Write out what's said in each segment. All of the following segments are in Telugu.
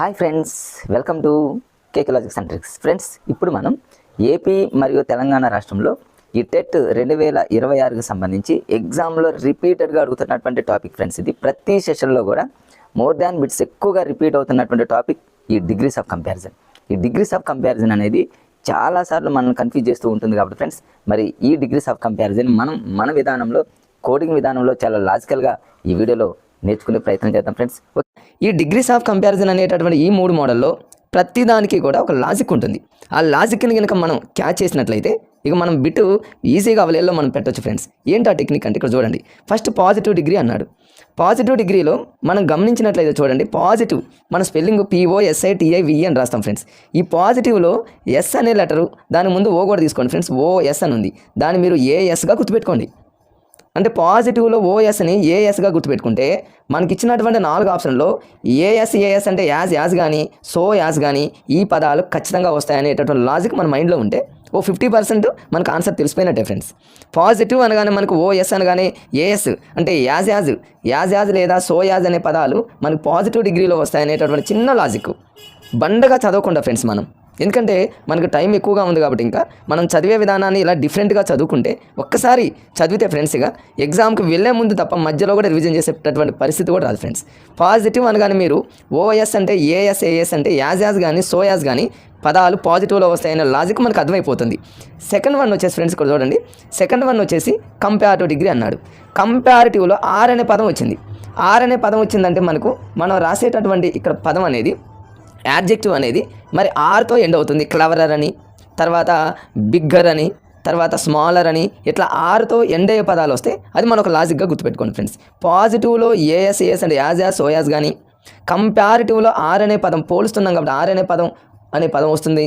Hi friends, welcome to KK logics and tricks. Friends, ఇప్పుడు మనం ఏపీ మరియు తెలంగాణ రాష్ట్రంలో ఈ టెట్ 2026కి సంబంధించి ఎగ్జామ్లో రిపీటెడ్గా అడుగుతున్నటువంటి టాపిక్ ఫ్రెండ్స్. ఇది ప్రతి సెషన్లో కూడా మోర్ దాన్ బిట్స్ ఎక్కువగా రిపీట్ అవుతున్నటువంటి టాపిక్ ఈ డిగ్రీస్ ఆఫ్ కంపారిజన్. ఈ డిగ్రీస్ ఆఫ్ కంపారిజన్ అనేది చాలాసార్లు మనం కన్ఫ్యూజ్ చేస్తూ ఉంటుంది కాబట్టి ఫ్రెండ్స్, మరి ఈ డిగ్రీస్ ఆఫ్ కంపారిజన్ మన విధానంలో, కోడింగ్ విధానంలో చాలా లాజికల్గా ఈ వీడియోలో నేర్చుకునే ప్రయత్నం చేద్దాం ఫ్రెండ్స్. ఈ డిగ్రీస్ ఆఫ్ కంపారిజన్ అనేటటువంటి ఈ 3 మోడల్లో ప్రతిదానికి కూడా ఒక లాజిక్ ఉంటుంది. ఆ లాజిక్ని కనుక మనం క్యాచ్ చేసినట్లయితే ఇక మనం బిట్ ఈజీగా అవలేల్లో మనం పెట్టవచ్చు ఫ్రెండ్స్. ఏంటి ఆ టెక్నిక్ అంటే ఇక్కడ చూడండి. ఫస్ట్ పాజిటివ్ డిగ్రీ అన్నాడు. పాజిటివ్ డిగ్రీలో మనం గమనించినట్లయితే చూడండి, పాజిటివ్ మన స్పెల్లింగ్ POSITIVE అని రాస్తాం ఫ్రెండ్స్. ఈ పాజిటివ్లో ఎస్ అనే లెటరు, దాని ముందు ఓ కూడా తీసుకోండి ఫ్రెండ్స్. OS అని ఉంది, దాన్ని మీరు ASగా గుర్తుపెట్టుకోండి. అంటే పాజిటివ్లో OSని ASగా గుర్తుపెట్టుకుంటే మనకి ఇచ్చినటువంటి 4 ఆప్షన్లో AS అంటే యాజ్ కానీ యాజ్ కానీ ఈ పదాలు ఖచ్చితంగా వస్తాయనేటటువంటి లాజిక్ మన మైండ్లో ఉంటే 50% మనకు ఆన్సర్ తెలిసిపోయినట్టే ఫ్రెండ్స్. పాజిటివ్ అనగానే మనకు OS అనగానే AS అంటే యాజ్ లేదా యాజ్ అనే పదాలు మనకు పాజిటివ్ డిగ్రీలో వస్తాయనేటటువంటి చిన్న లాజిక్ బండగా చదవకుండా ఫ్రెండ్స్ మనం, ఎందుకంటే మనకు టైం ఎక్కువగా ఉంది కాబట్టి ఇంకా మనం చదివే విధానాన్ని ఇలా డిఫరెంట్గా చదువుకుంటే ఒక్కసారి చదివితే ఫ్రెండ్స్గా ఎగ్జామ్కి వెళ్ళే ముందు తప్ప మధ్యలో కూడా రివిజన్ చేసేటటువంటి పరిస్థితి కూడా రాదు ఫ్రెండ్స్. పాజిటివ్ అనగానే మీరు OS అంటే AS అంటే యాజ్ కానీ యాజ్ కానీ పదాలు పాజిటివ్లో వస్తాయనే లాజిక్ మనకు అర్థమైపోతుంది. సెకండ్ వన్ వచ్చేసి ఫ్రెండ్స్ ఇక్కడ చూడండి, సెకండ్ వన్ వచ్చేసి కంపారిటివ్ డిగ్రీ అన్నాడు. కంపారిటివ్లో R అనే పదం వచ్చింది. R అనే పదం వచ్చిందంటే మనం రాసేటటువంటి ఇక్కడ పదం అనేది యాడ్జెక్టివ్ అనేది మరి ఆర్తో ఎండ్ అవుతుంది. క్లవరర్ అని, తర్వాత బిగ్గర్ అని, తర్వాత స్మాలర్ అని, ఇట్లా ఆర్తో ఎండ్ అయ్యే పదాలు వస్తే అది మనం ఒక లాజిక్గా గుర్తుపెట్టుకోండి ఫ్రెండ్స్. పాజిటివ్లో AS అంటే యాజ్ కానీ, కంపారిటివ్లో R అనే పదం పోలుస్తున్నాం కాబట్టి R అనే పదం వస్తుంది.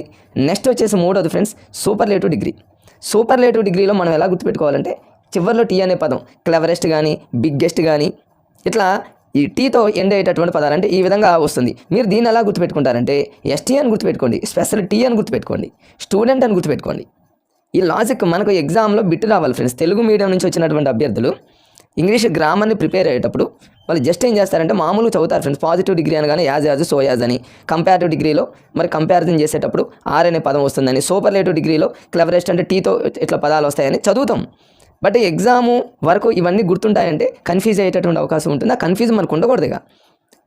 నెక్స్ట్ వచ్చేసి మూడోది ఫ్రెండ్స్ సూపర్లేటివ్ డిగ్రీ. సూపర్లేటివ్ డిగ్రీలో మనం ఎలా గుర్తుపెట్టుకోవాలంటే చివరిలో T అనే పదం క్లవరెస్ట్ కానీ బిగ్గెస్ట్ కానీ ఇట్లా ఈ టీతో ఎండ్ అయ్యేటటువంటి పదాలు అంటే ఈ విధంగా వస్తుంది. మీరు దీన్ని ఎలా గుర్తుపెట్టుకుంటారంటే ST అని గుర్తుపెట్టుకోండి, స్పెషల్ T అని గుర్తుపెట్టుకోండి, స్టూడెంట్ అని గుర్తుపెట్టుకోండి. ఈ లాజిక్ మనకు ఎగ్జామ్లో బిట్ రావాలి ఫ్రెండ్స్. తెలుగు మీడియం నుంచి వచ్చినటువంటి అభ్యర్థులు ఇంగ్లీష్ గ్రామర్ని ప్రిపేర్ అయ్యేటప్పుడు వాళ్ళు జస్ట్ ఏం చేస్తారంటే మామూలుగా చదువుతారు ఫ్రెండ్స్. పాజిటివ్ డిగ్రీ అనగానే యాజ్ యాజ్ అని, కంపారిటివ్ డిగ్రీలో మరి కంపారిజన్ చేసేటప్పుడు R అనే పదం వస్తుందని, సూపర్లేటివ్ డిగ్రీలో క్లవరెస్ట్ అంటే టీతో ఇట్లా పదాలు వస్తాయని చదువుతాం. బట్ ఎగ్జాము వరకు ఇవన్నీ గుర్తుంటాయంటే కన్ఫ్యూజ్ అయ్యేటటువంటి అవకాశం ఉంటుంది. ఆ కన్ఫ్యూజ్ మనకు ఉండకూడదుగా.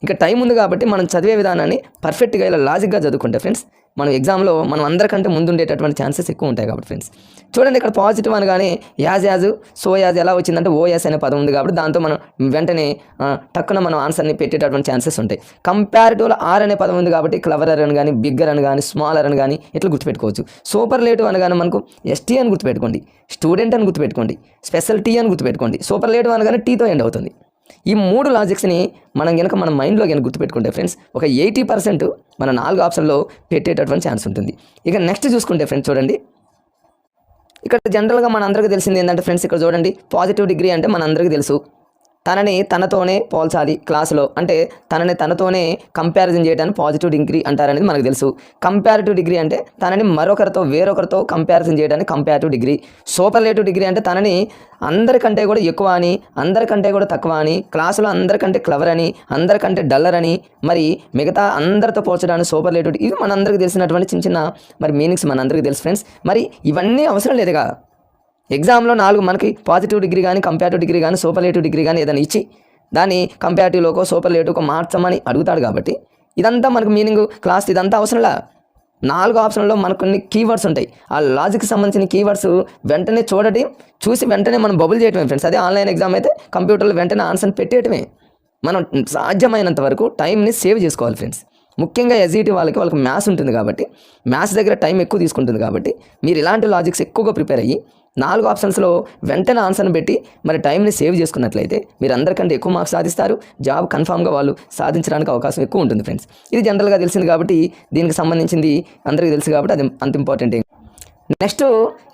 ఇంకా టైం ఉంది కాబట్టి మనం చదివే విధానాన్ని పర్ఫెక్ట్గా ఇలా లాజిక్గా చదువుకుంటే ఫ్రెండ్స్ మనం ఎగ్జామ్లో మనం అందరికంటే ముందు ఉండేటటువంటి ఛాన్సెస్ ఎక్కువ ఉంటాయి కాబట్టి ఫ్రెండ్స్. చూడండి, ఇక్కడ పాజిటివ్ అనగానే యాజ్ ఎలా వచ్చిందంటే OS అనే పదం ఉంది కాబట్టి దాంతో మనం వెంటనే టక్కున మనం ఆన్సర్ని పెట్టేటటువంటి ఛాన్సెస్ ఉంటాయి. కంపారిటివ్లో R అనే పదం ఉంది కాబట్టి క్లవరర్ అని కానీ, బిగ్గర్ అని కానీ, స్మాలర్ అని కానీ ఇట్లా గుర్తుపెట్టుకోవచ్చు. సూపర్లేటివ్ అనగానే మనకు ST అని గుర్తుపెట్టుకోండి, స్టూడెంట్ అని గుర్తుపెట్టుకోండి, స్పెషల్ T అని గుర్తుపెట్టుకోండి. సూపర్లేటివ్ అనగానే Tతో ఎండ్ అవుతుంది. ఈ 3 లాజిక్స్ని మన మైండ్లో కనుక గుర్తుపెట్టుకుంటే ఫ్రెండ్స్ ఒక 80% మన 4 ఆప్షన్లో పెట్టేటటువంటి ఛాన్స్ ఉంటుంది. ఇక నెక్స్ట్ చూసుకుంటే ఫ్రెండ్స్ చూడండి, ఇక్కడ జనరల్గా మన అందరికీ తెలిసింది ఏంటంటే ఫ్రెండ్స్ ఇక్కడ చూడండి, పాజిటివ్ డిగ్రీ అంటే మన అందరికీ తెలుసు తనని తనతోనే పోల్చాలి క్లాసులో, అంటే తనతోనే కంపారిజన్ చేయడానికి పాజిటివ్ డిగ్రీ అంటారనేది మనకు తెలుసు. కంపారిటివ్ డిగ్రీ అంటే తనని వేరొకరితో కంపారిజన్ చేయడానికి కంపారిటివ్ డిగ్రీ. సూపర్లేటివ్ డిగ్రీ అంటే తనని అందరికంటే కూడా ఎక్కువ అని, అందరికంటే కూడా తక్కువ అని, క్లాసులో అందరికంటే క్లవర్ అని, అందరికంటే డల్లర్ అని, మరి మిగతా అందరితో పోల్చడానికి సూపర్లేటివ్. ఇవి మనందరికీ తెలిసినటువంటి చిన్న మరి మీనింగ్స్ మనందరికీ తెలుసు ఫ్రెండ్స్. మరి ఇవన్నీ అవసరం లేదుగా. ఎగ్జామ్లో 4 మనకి పాజిటివ్ డిగ్రీ కానీ, కంపారిటివ్ డిగ్రీ కానీ, సూపర్లేటివ్ డిగ్రీ కానీ ఏదైనా ఇచ్చి దాన్ని కంపారిటివ్లోకో సూపర్లేటివ్కో మార్చమని అడుగుతాడు కాబట్టి ఇదంతా మనకు మీనింగ్ క్లాస్ ఇదంతా అవసరంలా. 4 ఆప్షన్లో మనకు కొన్ని కీవర్డ్స్ ఉంటాయి. ఆ లాజిక్కి సంబంధించిన కీవర్డ్స్ వెంటనే చూసి వెంటనే మనం బబుల్ చేయటమే ఫ్రెండ్స్. అదే ఆన్లైన్ ఎగ్జామ్ అయితే కంప్యూటర్లో వెంటనే ఆన్సర్ని పెట్టేయటమే. మనం సాధ్యమైనంత వరకు టైంని సేవ్ చేసుకోవాలి ఫ్రెండ్స్. ముఖ్యంగా SET వాళ్ళకి మ్యాథ్స్ ఉంటుంది కాబట్టి, మ్యాథ్స్ దగ్గర టైం ఎక్కువ తీసుకుంటుంది కాబట్టి మీరు ఇలాంటి లాజిక్స్ ఎక్కువగా ప్రిపేర్ అయ్యి 4 ఆప్షన్స్లో వెంటనే ఆన్సర్ని పెట్టి మరి టైంని సేవ్ చేసుకున్నట్లయితే మీరు అందరికంటే ఎక్కువ మార్క్స్ సాధిస్తారు. జాబ్ కన్ఫామ్గా వాళ్ళు సాధించడానికి అవకాశం ఎక్కువ ఉంటుంది ఫ్రెండ్స్. ఇది జనరల్గా తెలిసింది కాబట్టి దీనికి సంబంధించింది అందరికీ తెలుసు కాబట్టి అది అంత ఇంపార్టెంట్. నెక్స్ట్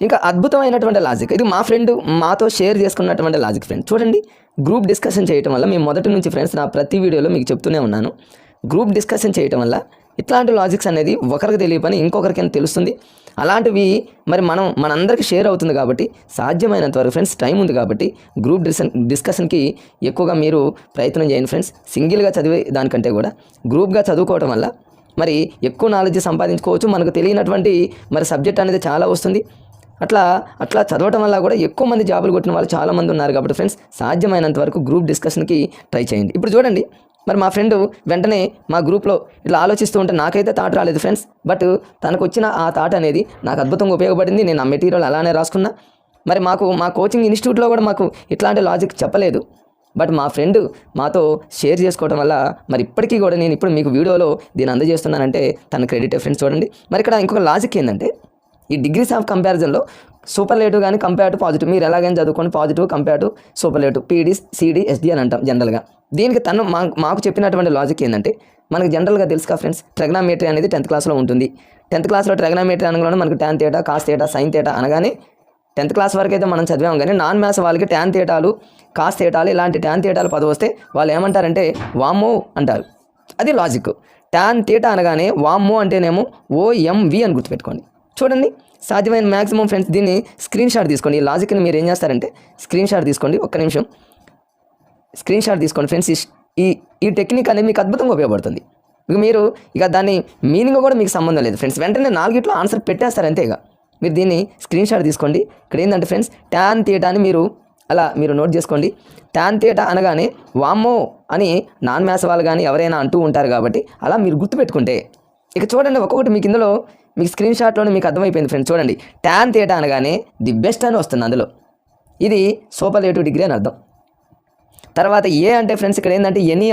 ఇంకా అద్భుతమైనటువంటి లాజిక్, ఇది మా ఫ్రెండ్ మాతో షేర్ చేసుకున్నటువంటి లాజిక్ ఫ్రెండ్. చూడండి, గ్రూప్ డిస్కషన్ చేయడం వల్ల మేము మొదటి నుంచి ఫ్రెండ్స్ నా ప్రతి వీడియోలో మీకు చెప్తూనే ఉన్నాను, గ్రూప్ డిస్కషన్ చేయడం వల్ల ఇట్లాంటి లాజిక్స్ అనేది ఒకరికి తెలియపని ఇంకొకరికైనా తెలుస్తుంది. అలాంటివి మరి మనందరికీ షేర్ అవుతుంది కాబట్టి సాధ్యమైనంత వరకు ఫ్రెండ్స్ టైం ఉంది కాబట్టి గ్రూప్ డిస్కషన్కి ఎక్కువగా మీరు ప్రయత్నం చేయండి ఫ్రెండ్స్. సింగిల్గా చదివే దానికంటే కూడా గ్రూప్గా చదువుకోవడం వల్ల మరి ఎక్కువ నాలెడ్జ్ సంపాదించుకోవచ్చు. మనకు తెలియనటువంటి మరి సబ్జెక్ట్ అనేది చాలా వస్తుంది. అట్లా చదవటం వల్ల కూడా ఎక్కువ మంది జాబులు కొట్టిన వాళ్ళు చాలామంది ఉన్నారు. కాబట్టి ఫ్రెండ్స్ సాధ్యమైనంత వరకు గ్రూప్ డిస్కషన్కి ట్రై చేయండి. ఇప్పుడు చూడండి, మరి మా ఫ్రెండ్ వెంటనే మా గ్రూప్లో ఇట్లా ఆలోచిస్తూ ఉంటే నాకైతే థాట్ రాలేదు ఫ్రెండ్స్. బట్ తనకు వచ్చిన ఆ థాట్ అనేది నాకు అద్భుతంగా ఉపయోగపడింది. నేను ఆ మెటీరియల్ అలానే రాసుకున్నా. మరి మా కోచింగ్ ఇన్స్టిట్యూట్లో కూడా మాకు ఇట్లాంటి లాజిక్ చెప్పలేదు. బట్ మా ఫ్రెండ్ మాతో షేర్ చేసుకోవడం వల్ల మరి ఇప్పటికీ కూడా నేను ఇప్పుడు మీకు వీడియోలో దీన్ని అందజేస్తున్నానంటే తన క్రెడిట్ ఫ్రెండ్స్. చూడండి, మరి ఇక్కడ ఇంకొక లాజిక్ ఏంటంటే ఈ డిగ్రీస్ ఆఫ్ కంపారిజన్లో సూపర్లేటివ్ కానీ కంపేర్ టు పాజిటివ్, మీరు ఎలాగైనా చదువుకోండి, positive compare to superlative, P D C D S D అని అంటాం జనరల్గా. దీనికి తను మాకు చెప్పినటువంటి లాజిక్ ఏంటంటే మనకు జనరల్గా తెలుసుగా ఫ్రెండ్స్, ట్రిగనోమెట్రీ అనేది 10th క్లాస్లో ఉంటుంది. 10th క్లాస్లో ట్రిగనోమెట్రీ అనగానే మనకు tan θ cos θ sin θ అనగానే 10th క్లాస్ వరకు అయితే మనం చదివాం. కానీ నాన్ మ్యాథ్స్ వాళ్ళకి tan θలు cos θలు ఇలాంటి tan θలు పదవి వస్తే వాళ్ళు ఏమంటారంటే వామ్మో అంటారు. అది లాజిక్. tan θ అనగానే వామ్మో అంటేనేమో OMV అని గుర్తుపెట్టుకోండి. చూడండి, సాధ్యమైన మ్యాక్సిమం ఫ్రెండ్స్ దీన్ని స్క్రీన్ షాట్ తీసుకోండి. ఈ లాజిక్ని మీరు ఏం చేస్తారంటే స్క్రీన్ షాట్ తీసుకోండి. ఒక్క నిమిషం స్క్రీన్ షాట్ తీసుకోండి ఫ్రెండ్స్. ఈ టెక్నిక్ అనేది మీకు అద్భుతంగా ఉపయోగపడుతుంది. మీరు ఇక దాని మీనింగ్ కూడా మీకు సంబంధం లేదు ఫ్రెండ్స్, వెంటనే 4 ఆన్సర్ పెట్టేస్తారు అంతే. ఇక మీరు దీన్ని స్క్రీన్ షాట్ తీసుకోండి. ఇక్కడ ఏంటంటే ఫ్రెండ్స్ tan θ అని మీరు నోట్ చేసుకోండి. tan θ అనగానే వామ్మో అని నాన్ మ్యాథ్స్ వాళ్ళు కానీ ఎవరైనా అంటూ ఉంటారు. కాబట్టి అలా మీరు గుర్తుపెట్టుకుంటే ఇక చూడండి, ఒక్కొక్కటి మీకు ఇందులో మీకు స్క్రీన్ షాట్లోనే మీకు అర్థమైపోయింది ఫ్రెండ్స్. చూడండి, tan θ అనగానే ది బెస్ట్ అని వస్తుంది అందులో. ఇది సూపర్లేటివ్ డిగ్రీ అని అర్థం. తర్వాత ఏ అంటే ఫ్రెండ్స్ ఇక్కడ ఏంటంటే ఎనీ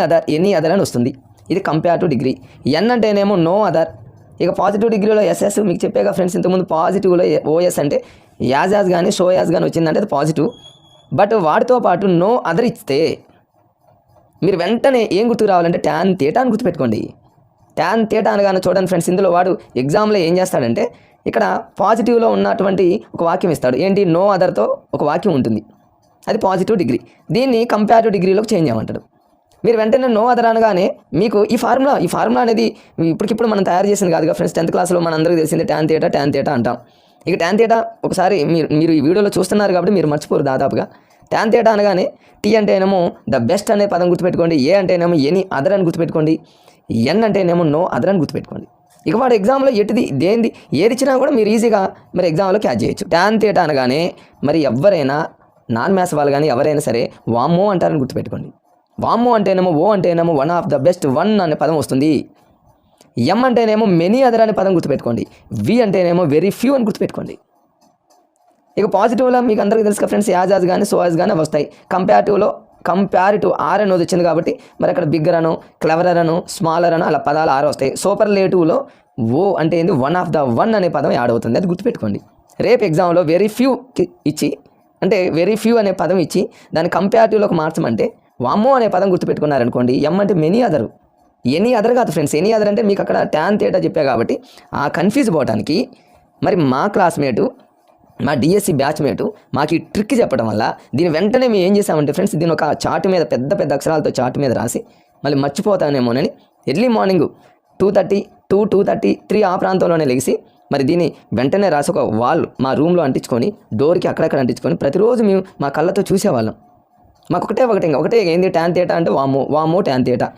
అదర్ అని వస్తుంది. ఇది కంపేరిటివ్ డిగ్రీ. ఎన్ అంటేనేమో నో అదర్. ఇక పాజిటివ్ డిగ్రీలో ఎస్ఎస్ మీకు చెప్పాక ఫ్రెండ్స్, ఇంతకుముందు పాజిటివ్లో ఓఎస్ అంటే యాజ్ కానీ షో యాజ్ కానీ వచ్చిందంటే అది పాజిటివ్. బట్ వాటితో పాటు నో అదర్ ఇస్తే మీరు వెంటనే ఏం గుర్తుకు రావాలంటే tan θ అని గుర్తుపెట్టుకోండి. tan θ అనగానే చూడండి ఫ్రెండ్స్, ఇందులో వాడు ఎగ్జామ్లో ఏం చేస్తాడంటే ఇక్కడ పాజిటివ్లో ఉన్నటువంటి ఒక వాక్యం ఇస్తాడు. ఏంటి, నో అదర్తో ఒక వాక్యం ఉంటుంది, అది పాజిటివ్ డిగ్రీ. దీన్ని కంపారిటివ్ డిగ్రీలోకి చేంజ్ చేయమంటాడు. మీరు వెంటనే నో అదర్ అనగానే మీకు ఈ ఫార్ములా అనేది ఇప్పటికిప్పుడు మనం తయారు చేసింది కాదుగా ఫ్రెండ్స్. 10th క్లాస్లో మన అందరికీ తెలిసింది tan θ అంటాం. ఇక tan θ ఒకసారి మీరు ఈ వీడియోలో చూస్తున్నారు కాబట్టి మీరు మర్చిపోరు దాదాపుగా. tan θ అనగానే టీ అంటేనేమో ద బెస్ట్ అనే పదం గుర్తుపెట్టుకోండి. ఏ అంటేనేమో ఎనీ అదర్ అని గుర్తుపెట్టుకోండి. ఎన్ అంటేనేమో నో అదర్ అని గుర్తుపెట్టుకోండి. ఇక వాడు ఎగ్జామ్లో ఏది ఇచ్చినా కూడా మీరు ఈజీగా మరి ఎగ్జామ్లో క్యాచ్ చేయొచ్చు. tan θ అనగానే మరి ఎవరైనా నాన్ మ్యాథ్స్ వాళ్ళు కానీ ఎవరైనా సరే వామ్మో అంటారని గుర్తుపెట్టుకోండి. వామ్మో అంటేనేమో అంటేనేమో one of the best one అనే పదం వస్తుంది. ఎం అంటేనేమో మెనీ అదర్ అనే పదం గుర్తుపెట్టుకోండి. వి అంటేనేమో వెరీ ఫ్యూ అని గుర్తుపెట్టుకోండి. ఇక పాజిటివ్లో మీకు అందరికీ తెలుసు ఫ్రెండ్స్, యాజ్ కానీ సో యాజ్ కానీ వస్తాయి. కంపారిటివ్ ఆర్ అనేది వచ్చింది కాబట్టి మరి అక్కడ బిగ్గర్ అను, క్లెవరర్ అను, స్మాలర్ అను అలా పదాలు 6 వస్తాయి. సూపర్లేటివ్లో ఓ అంటే ఏంది, వన్ ఆఫ్ ద వన్ అనే పదం యాడ్ అవుతుంది, అది గుర్తుపెట్టుకోండి. రేపు ఎగ్జామ్లో వెరీ ఫ్యూ ఇచ్చి అంటే వెరీ ఫ్యూ అనే పదం ఇచ్చి దాన్ని కంపారిటివ్లోకి మార్చమంటే వామ్మో అనే పదం గుర్తుపెట్టుకున్నారనుకోండి. ఎం అంటే మెనీ అదర్, ఎనీ అదర్ కాదు ఫ్రెండ్స్. ఎనీ అదర్ అంటే మీకు అక్కడ tan θ చెప్పా కాబట్టి ఆ కన్ఫ్యూజ్ పోవడానికి మరి మా క్లాస్మేటు మా డిఎస్సి బ్యాచ్మేటు మాకు ఈ ట్రిక్ చెప్పడం వల్ల దీని వెంటనే మేము ఏం చేసామంటే ఫ్రెండ్స్, దీని ఒక చార్ట్ మీద పెద్ద అక్షరాలతో చార్ట్ మీద రాసి మళ్ళీ మర్చిపోతానేమోనని ఎర్లీ మార్నింగ్ 2:30, 2:30, 3 ఆ ప్రాంతంలోనే లెగిసి మరి దీన్ని వెంటనే రాసి ఒక వాల్ మా రూమ్లో అంటించుకొని డోర్కి అక్కడక్కడ అంటించుకొని ప్రతిరోజు మేము మా కళ్ళతో చూసేవాళ్ళం. మాకు ఒకటే ఏంది tan θ అంటే వామ్మో tan θ.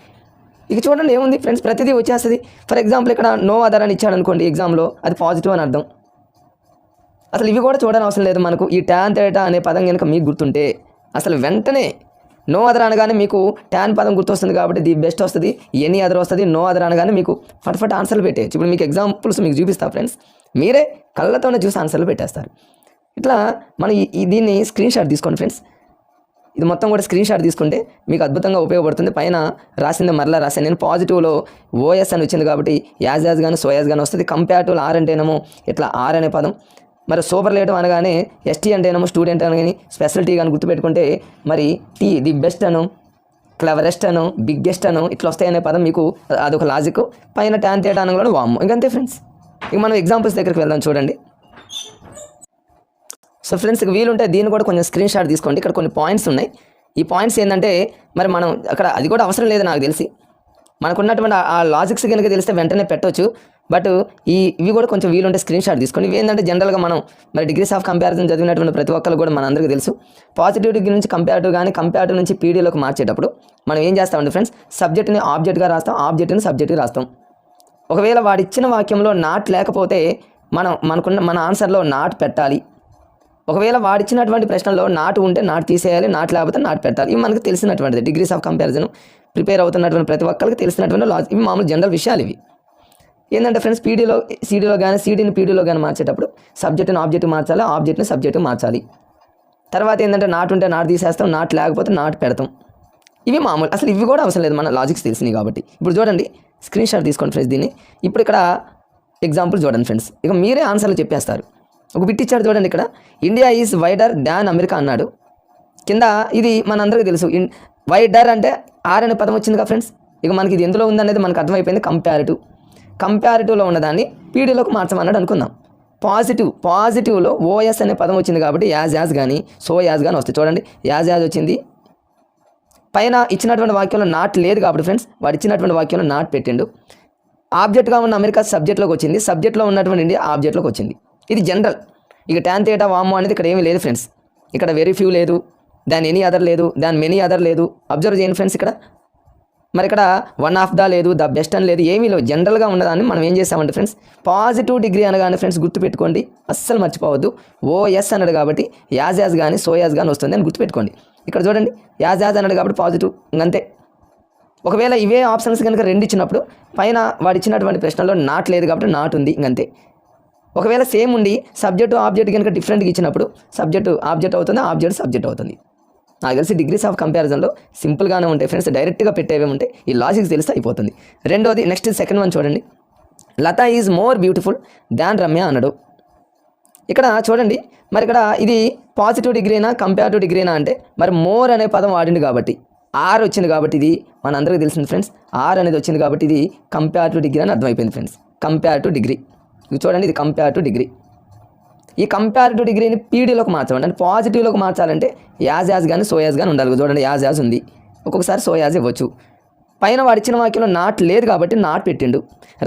ఇక చూడండి ఏముంది ఫ్రెండ్స్, ప్రతిదీ వచ్చేస్తుంది. ఫర్ ఎగ్జాంపుల్ ఇక్కడ నో అదర్ అని ఇచ్చాడు అనుకోండి ఎగ్జామ్లో, అది పాజిటివ్ అని అర్థం. అసలు ఇవి కూడా చూడని అవసరం లేదు మనకు. ఈ tan θ అనే పదం కనుక మీకు గుర్తుంటే అసలు వెంటనే నో అదర్ అనగానే మీకు tan పదం గుర్తొస్తుంది కాబట్టి ది బెస్ట్ వస్తుంది, ఎనీ అదర్ వస్తుంది. నో అదర్ అనగానే మీకు ఫట్ ఆన్సర్లు పెట్టేయచ్చు. ఇప్పుడు మీకు ఎగ్జాంపుల్స్ మీకు చూపిస్తా ఫ్రెండ్స్, మీరే కళ్ళతోనే చూసి ఆన్సర్లు పెట్టేస్తారు. ఇట్లా మనం దీన్ని స్క్రీన్ షాట్ తీసుకోండి ఫ్రెండ్స్. ఇది మొత్తం కూడా స్క్రీన్ షాట్ తీసుకుంటే మీకు అద్భుతంగా ఉపయోగపడుతుంది. పైన రాసింది మరలా రాశాను నేను. పాజిటివ్లో ఓఎస్ అని వచ్చింది కాబట్టి యాజ్ కానీ సో యాజ్ కానీ వస్తుంది. కంపారిటివ్లో ఆర్ అంటేనేమో ఇట్లా ఆర్ అనే పదం. మరి సూపర్లేటివ్ అనగానే ఎస్టీ అంటేనేమో స్టూడెంట్ అని స్పెషాలిటీ కానీ గుర్తుపెట్టుకుంటే మరి టీ ది బెస్ట్ అను, క్లవరెస్ట్ అను, బిగ్గెస్ట్ అను ఇట్లా వస్తాయనే పదం మీకు అదొక లాజిక్. పైన tan θ అనగానే వామ్మో. ఇంకంతే ఫ్రెండ్స్. ఇక మనం ఎగ్జాంపుల్స్ దగ్గరికి వెళ్దాం చూడండి. సో ఫ్రెండ్స్ వీలుంటే దీన్ని కూడా కొంచెం స్క్రీన్ షాట్ తీసుకోండి. ఇక్కడ కొన్ని పాయింట్స్ ఉన్నాయి. ఈ పాయింట్స్ ఏంటంటే మరి మనం అక్కడ అది కూడా అవసరం లేదు నాకు తెలిసి. మనకున్నటువంటి ఆ లాజిక్స్ కనుక తెలిస్తే వెంటనే పెట్టవచ్చు. బట్ ఇవి కూడా కొంచెం వీలుంటే స్క్రీన్ షాట్ తీసుకోండి. ఇవి ఏంటంటే జనరల్గా మనం మరి డిగ్రీస్ ఆఫ్ కంపారిజన్ చదివినటువంటి ప్రతి ఒక్కరు కూడా మన అందరికీ తెలుసు. పాజిటివ్ డిగ్రీ నుంచి కంపారిటివ్ కానీ కంపారిటివ్ నుంచి పీడీలోకి మార్చేటప్పుడు మనం ఏం చేస్తామంటే ఫ్రెండ్స్, సబ్జెక్ట్ని ఆబ్జెక్ట్గా రాస్తాం, ఆబ్జెక్ట్ని సబ్జెక్ట్గా రాస్తాం. ఒకవేళ వాడిచ్చిన వాక్యంలో నాట్ లేకపోతే మన ఆన్సర్లో నాట్ పెట్టాలి. ఒకవేళ వాడిచ్చినటువంటి ప్రశ్నలో నాటు ఉంటే నాటు తీసేయాలి, నాటు లేకపోతే నాటు పెట్టాలి. ఇవి మనకు తెలిసినటువంటిది. డిగ్రీస్ ఆఫ్ కంపారిజన్ ప్రిపేర్ అవుతున్నటువంటి ప్రతి ఒక్కరికి తెలిసినటువంటి లాజిక్. ఇవి మామూలు జనరల్ విషయాలు ఇవి. ఏంటంటే ఫ్రెండ్స్, సీడీలో కానీ సీడీని పీడీలో కానీ మార్చేటప్పుడు సబ్జెక్ట్ని ఆబ్జెక్ట్ మార్చాలి, ఆబ్జెక్ట్ని సబ్జెక్ట్ మార్చాలి. తర్వాత ఏంటంటే నాటు ఉంటే నాటు తీసేస్తాం, నాటు లేకపోతే నాటు పెడతాం. ఇవి మామూలు, అసలు ఇవి కూడా అవసరం లేదు, మన లాజిక్స్ తెలిసినాయి కాబట్టి. ఇప్పుడు చూడండి, స్క్రీన్ షాట్ తీసుకోండి ఫ్రెండ్స్ దీన్ని. ఇప్పుడు ఇక్కడ ఎగ్జాంపుల్ చూడండి ఫ్రెండ్స్, ఇక మీరే ఆన్సర్లు చెప్పేస్తారు. ఒక బిట్ ఇచ్చాడు చూడండి, ఇక్కడ India is wider than America అన్నాడు. కింద ఇది మనందరికీ తెలుసు, వైడర్ అంటే ఆర్ అనే పదం వచ్చింది కదా ఫ్రెండ్స్. ఇక మనకి ఇది ఎందులో ఉందనేది మనకు అర్థమైపోయింది. కంపారిటివ్లో ఉన్నదాన్ని పీడీలోకి మార్చమన్నాడు అనుకుందాం. పాజిటివ్లో ఓఎస్ అనే పదం వచ్చింది కాబట్టి యాజ్ కానీ యాజ్ కానీ వస్తాయి. చూడండి, యాజ్ వచ్చింది. పైన ఇచ్చినటువంటి వాక్యంలో నాట్ లేదు కాబట్టి ఫ్రెండ్స్, వాడు ఇచ్చినటువంటి వాక్యంలో నాట్ పెట్టిండు. ఆబ్జెక్ట్గా ఉన్న అమెరికా సబ్జెక్ట్లోకి వచ్చింది, సబ్జెక్ట్లో ఉన్నటువంటి ఇండియా ఆబ్జెక్ట్లోకి వచ్చింది. ఇది జనరల్. ఇక ట్యాన్ థీటా వామో అనేది ఇక్కడ ఏమీ లేదు ఫ్రెండ్స్. ఇక్కడ వెరీ ఫ్యూ లేదు, దాని ఎనీ అదర్ లేదు, దాని మెనీ అదర్ లేదు. అబ్జర్వ్ చేయండి ఫ్రెండ్స్, ఇక్కడ మరి ఇక్కడ వన్ ఆఫ్ ద లేదు, ద బెస్ట్ అని లేదు, ఏమీ లేదు. జనరల్గా ఉన్నదాన్ని మనం ఏం చేస్తామంటే ఫ్రెండ్స్, పాజిటివ్ డిగ్రీ అనగానే ఫ్రెండ్స్ గుర్తుపెట్టుకోండి, అస్సలు మర్చిపోవద్దు. ఓఎస్ అన్నాడు కాబట్టి యాజ్ కానీ యాజ్ కానీ వస్తుంది అని గుర్తుపెట్టుకోండి. ఇక్కడ చూడండి, యాజ్ అన్నాడు కాబట్టి పాజిటివ్, ఇంకంతే. ఒకవేళ ఇవే ఆప్షన్స్ కనుక రెండు ఇచ్చినప్పుడు పైన వాడు ఇచ్చినటువంటి ప్రశ్నలో నాట్ లేదు కాబట్టి నాట్ ఉంది, ఇంకంతే. ఒకవేళ సేమ్ ఉండి సబ్జెక్టు ఆబ్జెక్ట్ కనుక డిఫరెంట్గా ఇచ్చినప్పుడు సబ్జెక్టు ఆబ్జెక్ట్ అవుతుంది, ఆబ్జెక్ట్ సబ్జెక్ట్ అవుతుంది. నాకు తెలిసి డిగ్రీస్ ఆఫ్ కంపారిజన్లో సింపుల్గానే ఉంటాయి ఫ్రెండ్స్, డైరెక్ట్గా పెట్టేవే ఉంటాయి. ఈ లాజిక్స్ తెలిస్తే అయిపోతుంది. రెండోది, నెక్స్ట్ సెకండ్ వన్ చూడండి, Lata is more beautiful than Ramya అన్నాడు. ఇక్కడ చూడండి, మరి ఇక్కడ ఇది పాజిటివ్ డిగ్రీనా కంపారిటివ్ డిగ్రీనా అంటే మరి మోర్ అనే పదం వాడింది కాబట్టి, ఆర్ వచ్చింది కాబట్టి ఇది మనందరికీ తెలిసింది ఫ్రెండ్స్. ఆర్ అనేది వచ్చింది కాబట్టి ఇది కంపారిటివ్ డిగ్రీ అని అర్థమైపోయింది ఫ్రెండ్స్. కంపారిటివ్ డిగ్రీ, ఇది చూడండి, ఇది కంపారిటివ్ డిగ్రీ. ఈ కంపారిటివ్ డిగ్రీని పీడీలోకి మార్చాలంటే, అంటే పాజిటివ్లోకి మార్చాలంటే యాజ్ కానీ యాజ్ కానీ ఉండాలి. చూడండి, యాజ్ ఉంది, ఒక్కొక్కసారి యాజ్ ఇవ్వచ్చు. పైన వాడు ఇచ్చిన వాక్యంలో నాట్ లేదు కాబట్టి నాట్ పెట్టిండు.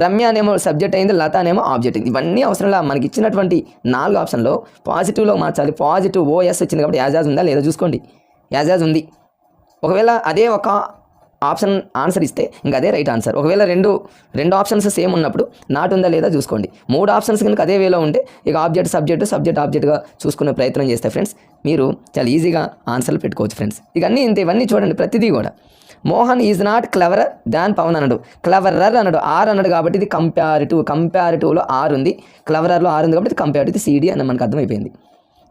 రమ్య అనేమో సబ్జెక్ట్ అయింది, లత అనేమో ఆబ్జెక్ట్ అయింది. ఇవన్నీ అవసరంలా. మనకి ఇచ్చినటువంటి 4 ఆప్షన్లో పాజిటివ్లో మార్చాలి. పాజిటివ్ ఓఎస్ వచ్చింది కాబట్టి యాజ్ ఉందా లేదా చూసుకోండి. యాజ్ ఉంది. ఒకవేళ అదే ఒక ఆప్షన్ ఆన్సర్ ఇస్తే ఇంకా అదే రైట్ ఆన్సర్. ఒకవేళ రెండు ఆప్షన్స్ సేమ్ ఉన్నప్పుడు నాట్ ఉందా లేదా చూసుకోండి. 3 ఆప్షన్స్ కనుక అదే వేలో ఉంటే ఇక సబ్జెక్ట్ ఆబ్జెక్ట్గా చూసుకునే ప్రయత్నం చేస్తే ఫ్రెండ్స్ మీరు చాలా ఈజీగా ఆన్సర్లు పెట్టుకోవచ్చు ఫ్రెండ్స్. ఇక అన్నీ ఇంత, ఇవన్నీ చూడండి ప్రతిదీ కూడా. మోహన్ ఈజ్ నాట్ క్లవరర్ దాన్ పవన్ అన్నాడు. క్లవరర్ అన్నాడు, ఆర్ అన్నాడు కాబట్టి ఇది కంపారిటివ్లో ఆర్ ఉంది, క్లవరర్లో ఆర్ ఉంది కాబట్టి ఇది కంపారిటివ్, సిడి అని మనకు అర్థమైపోయింది.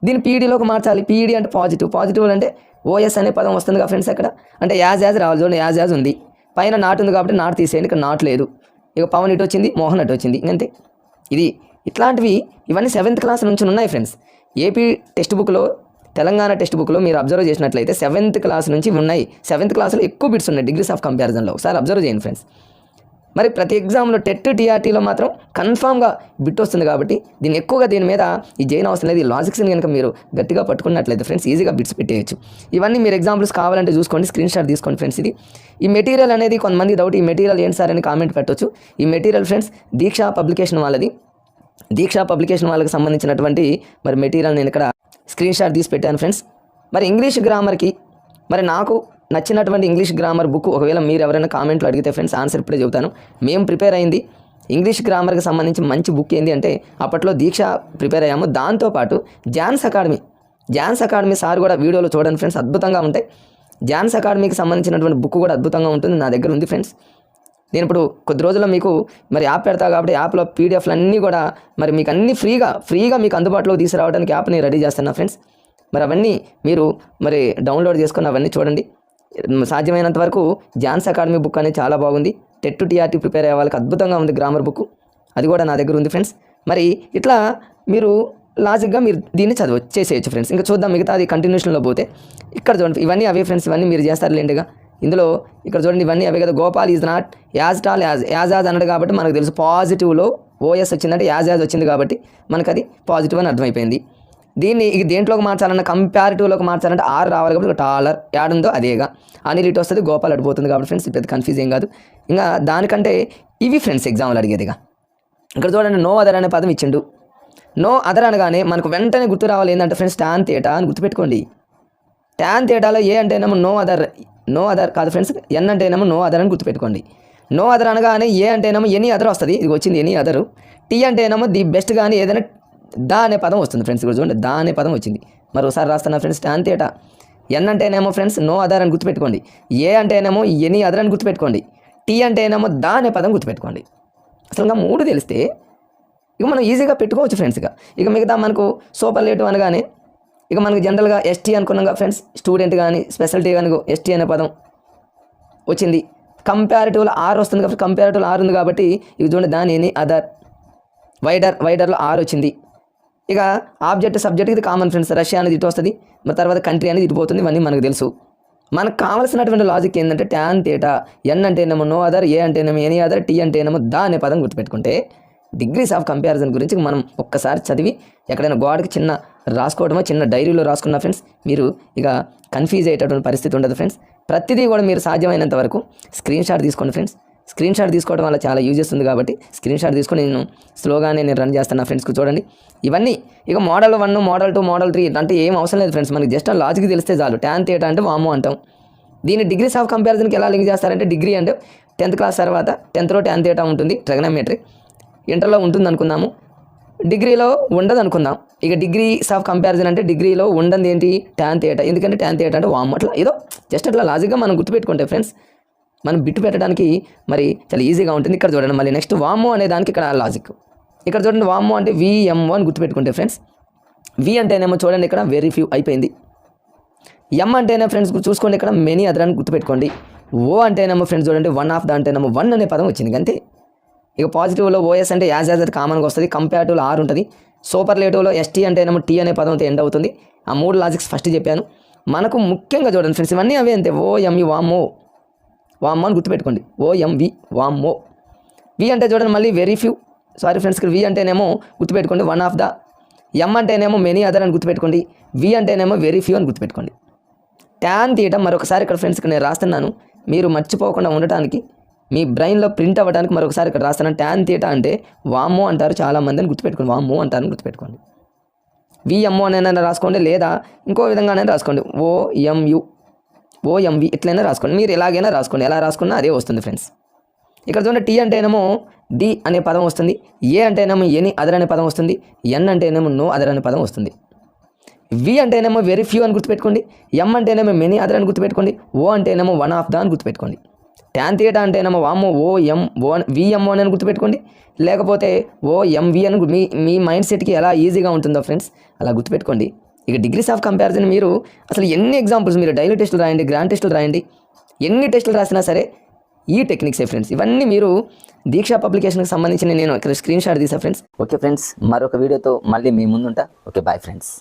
దీన్ని పీడీలోకి మార్చాలి. పీడీ అంటే పాజిటివ్ అంటే ఓఎస్ అనే పదం వస్తుంది కదా ఫ్రెండ్స్ అక్కడ. అంటే యాజ్ రావాలి. చూడండి, యాజ్ ఉంది, పైన నాట్ ఉంది కాబట్టి నాట్ తీసేయండి, ఇక్కడ నాట్ లేదు. ఇక పవన్ ఇటు వచ్చింది, మోహన్ అటు వచ్చింది, ఇంకంతే. ఇది ఇట్లాంటివి ఇవన్నీ 7th క్లాస్ నుంచి ఉన్నాయి ఫ్రెండ్స్. ఏపీ టెక్స్ట్ బుక్లో, తెలంగాణ టెక్స్ట్ బుక్లో మీరు అబ్జర్వ్ చేసినట్లయితే 7th క్లాస్ నుంచి ఉన్నాయి. 7th క్లాస్లో ఎక్కువ బిట్స్ ఉన్నాయి డిగ్రీస్ ఆఫ్ కంపారిజన్లో. ఒకసారి అబ్జర్వ్ చేయండి ఫ్రెండ్స్. మరి ప్రతి ఎగ్జామ్లో టెట్ టీఆర్టీలో మాత్రం కన్ఫామ్గా బిట్ వస్తుంది కాబట్టి దీని మీద ఈ జైన్ అవసరం లేదు. ఈ లాజిక్స్ని కనుక మీరు గట్టిగా పట్టుకున్నట్లయితే ఫ్రెండ్స్ ఈజీగా బిట్స్ పెట్టేయచ్చు. ఇవన్నీ మీరు ఎగ్జాంపుల్స్ కావాలంటే చూసుకోండి, స్క్రీన్ షాట్ తీసుకోండి ఫ్రెండ్స్. ఈ మెటీరియల్ అనేది కొంతమంది డౌట్, ఈ మెటీరియల్ ఏంటి సార్ అని కామెంట్ పెట్టవచ్చు. ఈ మెటీరియల్ ఫ్రెండ్స్ దీక్షా పబ్లికేషన్ వాళ్ళది. దీక్షా పబ్లికేషన్ వాళ్ళకి సంబంధించినటువంటి మరి మెటీరియల్ నేను ఇక్కడ స్క్రీన్ షాట్ తీసి పెట్టాను ఫ్రెండ్స్. మరి ఇంగ్లీష్ గ్రామర్కి మరి నాకు నచ్చినటువంటి ఇంగ్లీష్ గ్రామర్ బుక్ ఒకవేళ మీరు ఎవరైనా కామెంట్లో అడిగితే ఫ్రెండ్స్ ఆన్సర్ ఇప్పుడే చెబుతాను. మేము ప్రిపేర్ అయింది ఇంగ్లీష్ గ్రామర్కి సంబంధించి మంచి బుక్ ఏంటి అంటే అప్పట్లో దీక్ష ప్రిపేర్ అయ్యాము. దాంతోపాటు జాన్స్ అకాడమీ సార్ కూడా వీడియోలో చూడండి ఫ్రెండ్స్, అద్భుతంగా ఉంటాయి. జాన్స్ అకాడమీకి సంబంధించినటువంటి బుక్ కూడా అద్భుతంగా ఉంటుంది, నా దగ్గర ఉంది ఫ్రెండ్స్. నేను ఇప్పుడు కొద్ది రోజుల్లో మీకు మరి యాప్ పెడతా కాబట్టి యాప్లో పీడిఎఫ్లు అన్నీ కూడా మరి మీకు అన్నీ ఫ్రీగా మీకు అందుబాటులోకి తీసుకురావడానికి యాప్ని రెడీ చేస్తున్నా ఫ్రెండ్స్. మరి అవన్నీ మీరు మరి డౌన్లోడ్ చేసుకొని అవన్నీ చూడండి. సాధ్యమైనంత వరకు జాన్స్ అకాడమీ బుక్ అనేది చాలా బాగుంది. టెట్ టీఆర్టీ ప్రిపేర్ అయ్యే వాళ్ళకి అద్భుతంగా ఉంది గ్రామర్ బుక్, అది కూడా నా దగ్గర ఉంది ఫ్రెండ్స్. మరి ఇట్లా మీరు లాజిక్గా మీరు దీన్ని చేసేయచ్చు ఫ్రెండ్స్. ఇంకా చూద్దాం మిగతా అది కంటిన్యూషన్లో పోతే. ఇక్కడ చూడండి, ఇవన్నీ అవే ఫ్రెండ్స్, ఇవన్నీ మీరు చేస్తారు లేండిగా. ఇందులో ఇక్కడ చూడండి, ఇవన్నీ అవే కదా. గోపాల్ ఈజ్ నాట్ యాజ్ అన్నాడు కాబట్టి మనకు తెలుసు పాజిటివ్లో ఓఎస్ వచ్చిందంటే యాజ్ వచ్చింది కాబట్టి మనకు అది పాజిటివ్ అని అర్థమైపోయింది. దీన్ని ఇక దేంట్లోకి మార్చాలన్నా కంపారిటివ్లోకి మార్చాలంటే ఆర్ రావాలి కాబట్టి టాలర్ యాడుందో అదేగా. అనిల్ ఇటు వస్తుంది, గోపాల్ అడిపోతుంది కాబట్టి ఫ్రెండ్స్ పెద్ద కన్ఫ్యూజ్ ఏం కాదు. ఇంకా దానికంటే ఇవి ఫ్రెండ్స్ ఎగ్జామ్లు అడిగేదిగా. ఇక్కడ చూడండి, నో అదర్ అనే పదం ఇచ్చిండు. నో అదర్ అనగానే మనకు వెంటనే గుర్తు రావాలి ఏంటంటే ఫ్రెండ్స్ టాన్ థీటా అని గుర్తుపెట్టుకోండి. టాన్ థీటాలో ఏ అంటేనేమో నో అదర్ కాదు ఫ్రెండ్స్, ఎన్ అంటేనేమో నో అదర్ అని గుర్తుపెట్టుకోండి. నో అదర్ అనగానే ఏ అంటేనేమో ఎనీ అదర్ వస్తుంది, ఇది వచ్చింది ఎనీ అదరు. టీ అంటేనేమో ది బెస్ట్ కానీ ఏదైనా దా అనే పదం వస్తుంది ఫ్రెండ్స్. ఇక్కడ చూడండి దా అనే పదం వచ్చింది. మరి ఒకసారి రాస్తున్నా ఫ్రెండ్స్ టాన్ థీటా. ఎన్ అంటేనేమో ఫ్రెండ్స్ నో అదర్ అని గుర్తుపెట్టుకోండి. ఏ అంటేనేమో ఎనీ అదర్ అని గుర్తుపెట్టుకోండి. టీ అంటేనేమో దా అనే పదం గుర్తుపెట్టుకోండి. అసలు ఇంకా 3 తెలిస్తే ఇక మనం ఈజీగా పెట్టుకోవచ్చు ఫ్రెండ్స్. ఇక మిగతా మనకు సూపర్లేటివ్ అనగానే ఇక మనకు జనరల్గా ఎస్టీ అనుకున్నాం కదా ఫ్రెండ్స్, స్టూడెంట్ కానీ స్పెషాలిటీ కానీ ఎస్టీ అనే పదం వచ్చింది. కంపారిటివ్లో ఆర్ వస్తుంది కాబట్టి కంపారిటివ్లో ఆర్ ఉంది కాబట్టి ఇవి చూడండి దాని ఎనీ అదర్. వైడర్లో ఆర్ వచ్చింది. ఇక ఆబ్జెక్ట్ సబ్జెక్ట్ ఇది కామన్ ఫ్రెండ్స్. రష్యా అనేది ఇటు వస్తుంది, మరి తర్వాత కంట్రీ అనేది ఇటు పోతుంది. ఇవన్నీ మనకు తెలుసు. మనకు కావాల్సినటువంటి లాజిక్ ఏంటంటే టాన్ థీటా. ఎన్ అంటేనేమో నో అదర్, ఏ అంటేనేమో ఎనీ అదర్, టీ అంటేనేమో దా అనే పదం గుర్తుపెట్టుకుంటే డిగ్రీస్ ఆఫ్ కంపారిజన్ గురించి మనం ఒక్కసారి చదివి ఎక్కడైనా గోడకి చిన్న రాసుకోవడమో చిన్న డైరీలో రాసుకున్న ఫ్రెండ్స్ మీరు ఇక కన్ఫ్యూజ్ అయ్యేటటువంటి పరిస్థితి ఉండదు ఫ్రెండ్స్. ప్రతిదీ కూడా మీరు సాధ్యమైనంత వరకు స్క్రీన్ షాట్ తీసుకోండి ఫ్రెండ్స్. స్క్రీన్ షాట్ తీసుకోవడం వల్ల చాలా యూజెస్ ఉంది కాబట్టి స్క్రీన్ షాట్ తీసుకొని నేను స్లోగానే నేను రన్ చేస్తాను ఫ్రెండ్స్కి. చూడండి ఇవన్నీ ఇక మోడల్ 1, మోడల్ 2, మోడల్ 3 అంటే ఏం అవసరం లేదు ఫ్రెండ్స్. మనకి జస్ట్ లాజిక్ తెలిస్తే చాలు. టాన్ థీటా అంటే వాము అంటాం. దీన్ని డిగ్రీస్ ఆఫ్ కంపారిజన్కి ఎలా లింక్ చేస్తారంటే డిగ్రీ అంటే 10th క్లాస్ తర్వాత 10thలో టాన్ థీటా ఉంటుంది, ట్రిగనోమెట్రీ. ఇంటర్లో ఉంటుంది అనుకుందాము, డిగ్రీలో ఉండదు అనుకుందాం. ఇక డిగ్రీస్ ఆఫ్ కంపారిజన్ అంటే డిగ్రీలో ఉండదు ఏంటి టాన్ థీటా. ఎందుకంటే టాన్ థీటా అంటే వాము. అట్లా ఏదో జస్ట్ అట్లా లాజిక్గా మనం గుర్తుపెట్టుకుంటే ఫ్రెండ్స్ మనం బిట్టు పెట్టడానికి మరి చాలా ఈజీగా ఉంటుంది. ఇక్కడ చూడండి మళ్ళీ నెక్స్ట్ వాము అనే దానికి ఇక్కడ లాజిక్. ఇక్కడ చూడండి వాము అంటే విఎంఓ అని గుర్తుపెట్టుకుంటే ఫ్రెండ్స్. వి అంటేనేమో చూడండి ఇక్కడ వెరీ ఫ్యూ అయిపోయింది. ఎం అంటేనే ఫ్రెండ్స్ చూసుకోండి ఇక్కడ మెనీ అదర్ అని గుర్తుపెట్టుకోండి. ఓ అంటేనేమో ఫ్రెండ్స్ చూడండి వన్ ఆఫ్ ద అంటేనేమో వన్ అనే పదం వచ్చింది అంతే. ఇక పాజిటివ్లో ఓఎస్ అంటే యాజ్ అది కామన్గా వస్తుంది. కంపారిటివ్లో ఆర్ ఉంటుంది. సూపర్లేటివ్లో ఎస్టీ అంటేనేమో టీ అనే పదంతో ఎండ్ అవుతుంది. ఆ 3 లాజిక్స్ ఫస్ట్ చెప్పాను. మనకు ముఖ్యంగా చూడండి ఫ్రెండ్స్ ఇవన్నీ అవే అంతే. ఓఎంఈ వామో వామ్మో అని గుర్తుపెట్టుకోండి. ఓఎంవి వామ్మో. వి అంటే చూడండి మళ్ళీ వెరీ ఫ్యూ. సారీ ఫ్రెండ్స్ ఇక్కడ వి అంటేనేమో గుర్తుపెట్టుకోండి వన్ ఆఫ్ ద. ఎం అంటేనేమో మెనీ అదర్ అని గుర్తుపెట్టుకోండి. వి అంటేనేమో వెరీ ఫ్యూ అని గుర్తుపెట్టుకోండి. టాన్ థీటా మరొకసారి ఇక్కడ ఫ్రెండ్స్ ఇక్కడ నేను రాస్తున్నాను మీరు మర్చిపోకుండా ఉండటానికి, మీ బ్రెయిన్లో ప్రింట్ అవ్వడానికి మరొకసారి ఇక్కడ రాస్తున్నాను. టాన్ థీటా అంటే వామ్మో అంటారు చాలామంది అని గుర్తుపెట్టుకోండి. వామ్మో అంటారని గుర్తుపెట్టుకోండి. విఎంఓ అనైనా రాసుకోండి లేదా ఇంకో విధంగానే రాసుకోండి. ఓఎంవి ఇట్లయినా రాసుకోండి. మీరు ఎలాగైనా రాసుకోండి, ఎలా రాసుకున్నా అదే వస్తుంది ఫ్రెండ్స్. ఇక్కడ చూడండి టీ అంటేనేమో డి అనే పదం వస్తుంది. ఏ అంటేనేమో ఎనీ అదర్ అనే పదం వస్తుంది. ఎన్ అంటేనేమో నో అదర్ అనే పదం వస్తుంది. వి అంటేనేమో వెరీ ఫ్యూ అని గుర్తుపెట్టుకోండి. ఎం అంటేనేమో మెనీ అదర్ అని గుర్తుపెట్టుకోండి. ఓ అంటేనేమో వన్ ఆఫ్ ద అని గుర్తుపెట్టుకోండి. టాన్ థీటా అంటేనేమో వామో విఎంఓ అని గుర్తుపెట్టుకోండి, లేకపోతే ఓఎంవి అని మీ మైండ్ సెట్కి ఎలా ఈజీగా ఉంటుందో ఫ్రెండ్స్ అలా గుర్తుపెట్టుకోండి. ఇక డిగ్రీస్ ఆఫ్ కంపారిజన్ మీరు అసలు ఎన్ని ఎగ్జాంపుల్స్ మీరు డైలీ టెస్టులు రాయండి, గ్రాండ్ టెస్టులు రాయండి, ఎన్ని టెస్టులు రాసినా సరే ఈ టెక్నిక్సే ఫ్రెండ్స్. ఇవన్నీ మీరు దీక్షా పబ్లికేషన్కి సంబంధించిన నేను ఇక్కడ స్క్రీన్ షాట్ తీసా ఫ్రెండ్స్. ఓకే ఫ్రెండ్స్, మరొక వీడియోతో మళ్ళీ మీ ముందుంటా. Okay bye friends.